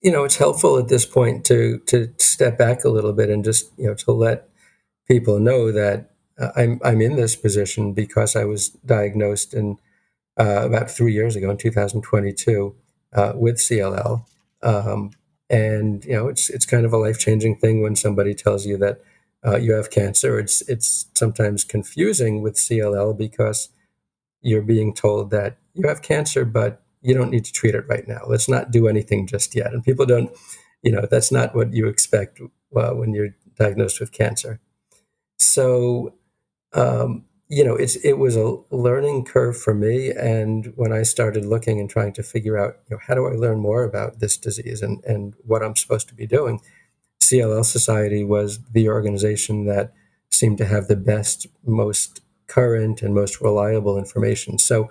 it's helpful at this point to step back a little bit and just, to let people know that I'm in this position because I was diagnosed in about 3 years ago in 2022 with CLL. Um, and it's kind of a life-changing thing when somebody tells you that you have cancer. It's sometimes confusing with CLL because you're being told that you have cancer, but you don't need to treat it right now. Let's not do anything just yet. And people don't, that's not what you expect when you're diagnosed with cancer. So, it was a learning curve for me. And when I started looking and trying to figure out, how do I learn more about this disease and what I'm supposed to be doing, CLL Society was the organization that seemed to have the best, most current, and most reliable information. So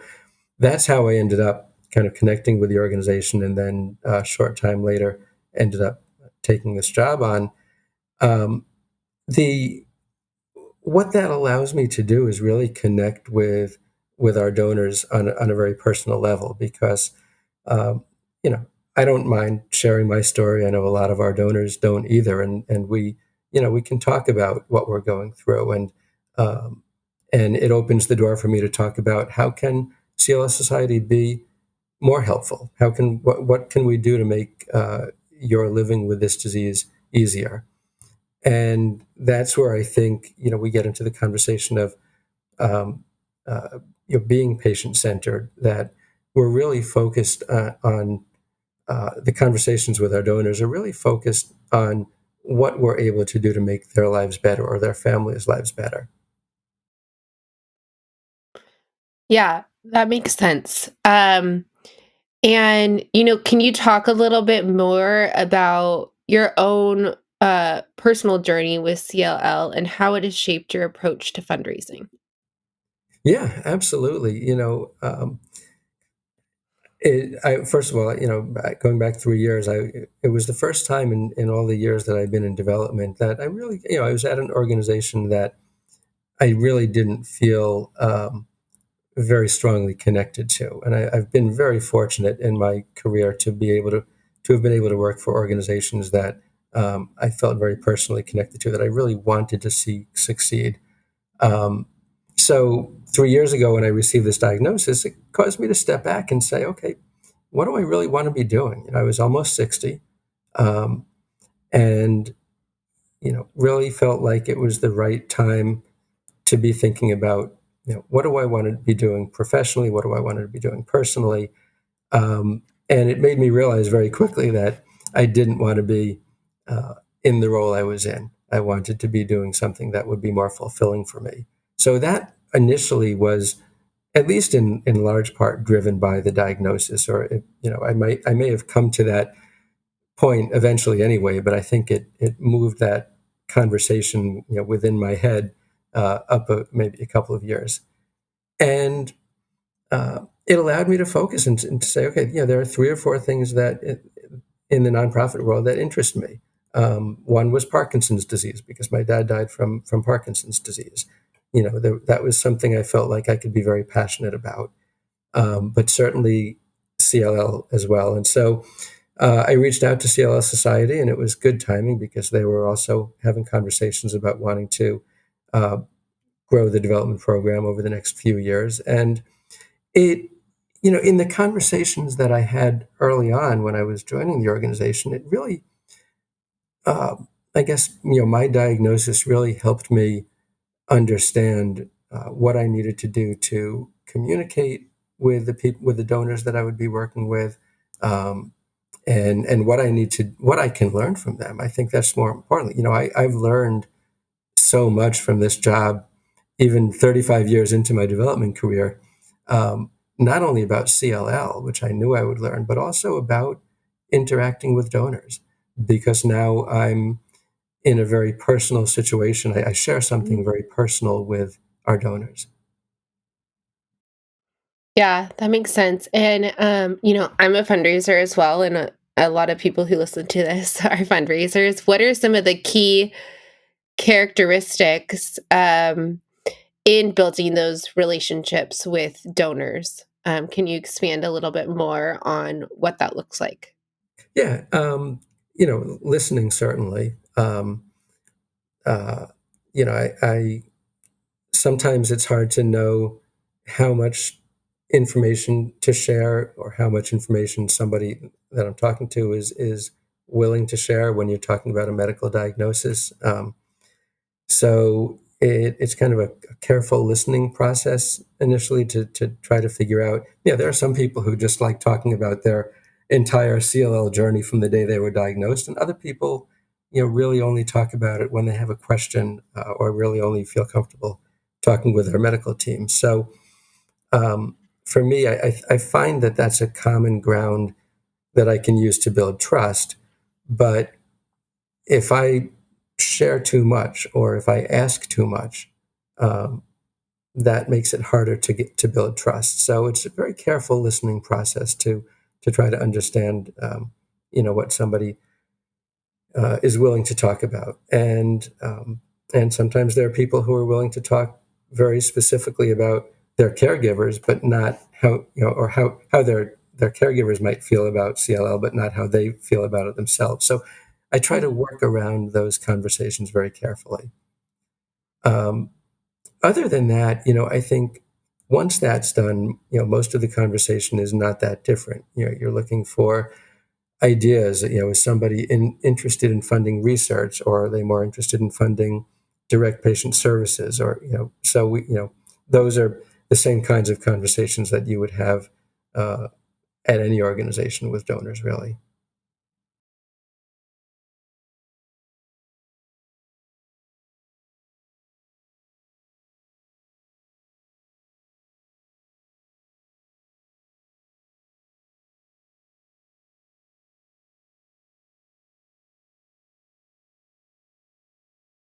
that's how I ended up kind of connecting with the organization, and then a short time later ended up taking this job on. Um, the What that allows me to do is really connect with our donors on a very personal level because um, you know I don't mind sharing my story. I know a lot of our donors don't either, and we can talk about what we're going through, um, and it opens the door for me to talk about how can CLS Society be more helpful. What can we do to make your living with this disease easier? And that's where I think we get into the conversation of um, uh, being patient centered. That we're really focused on the conversations with our donors are really focused on what we're able to do to make their lives better or their families' lives better. Yeah, that makes sense. And, can you talk a little bit more about your own personal journey with CLL and how it has shaped your approach to fundraising? Yeah, absolutely. First of all, going back 3 years, it was the first time in all the years that I've been in development that I really, I was at an organization that I really didn't feel very strongly connected to, and I've been very fortunate in my career to have been able to work for organizations that I felt very personally connected to, that I really wanted to see succeed. Um, so 3 years ago, when I received this diagnosis, it caused me to step back and say, okay, what do I really want to be doing? I was almost 60, um, and really felt like it was the right time to be thinking about, what do I want to be doing professionally? What do I want to be doing personally? And it made me realize very quickly that I didn't want to be in the role I was in. I wanted to be doing something that would be more fulfilling for me. So that initially was, at least in large part, driven by the diagnosis, or I may have come to that point eventually anyway, but I think it moved that conversation within my head up maybe a couple of years, and it allowed me to focus and to say, okay, there are three or four things in the nonprofit world that interest me. One was Parkinson's disease because my dad died from Parkinson's disease. That was something I felt like I could be very passionate about, but certainly CLL as well. And so I reached out to CLL Society, and it was good timing because they were also having conversations about wanting to uh, grow the development program over the next few years. And it, in the conversations that I had early on when I was joining the organization, it really, uh, I guess, my diagnosis really helped me understand what I needed to do to communicate with the people, with the donors that I would be working with, um, and what I can learn from them. I think that's more important. I've learned so much from this job, even 35 years into my development career, not only about CLL, which I knew I would learn, but also about interacting with donors, because now I'm in a very personal situation. I share something very personal with our donors. Yeah, that makes sense. And I'm a fundraiser as well, and a lot of people who listen to this are fundraisers. What are some of the key characteristics in building those relationships with donors? Can you expand a little bit more on what that looks like? Yeah, listening certainly. Uh, I sometimes it's hard to know how much information to share or how much information somebody that I'm talking to is willing to share when you're talking about a medical diagnosis. So it's kind of a careful listening process initially to try to figure out. Yeah, there are some people who just like talking about their entire CLL journey from the day they were diagnosed, and other people, really only talk about it when they have a question or really only feel comfortable talking with their medical team. So for me, I find that that's a common ground that I can use to build trust, but if I share too much or if I ask too much, um, that makes it harder to get to build trust. So it's a very careful listening process to try to understand, what somebody is willing to talk about, and sometimes there are people who are willing to talk very specifically about their caregivers, but not how or how their caregivers might feel about CLL, but not how they feel about it themselves. So I try to Mhm. work around those conversations very carefully. Um, Other than that, I think once that's done, most of the conversation is not that different. You're looking for ideas. Is somebody interested in funding research, or are they more interested in funding direct patient services? Or so those are the same kinds of conversations that you would have uh, at any organization with donors, really.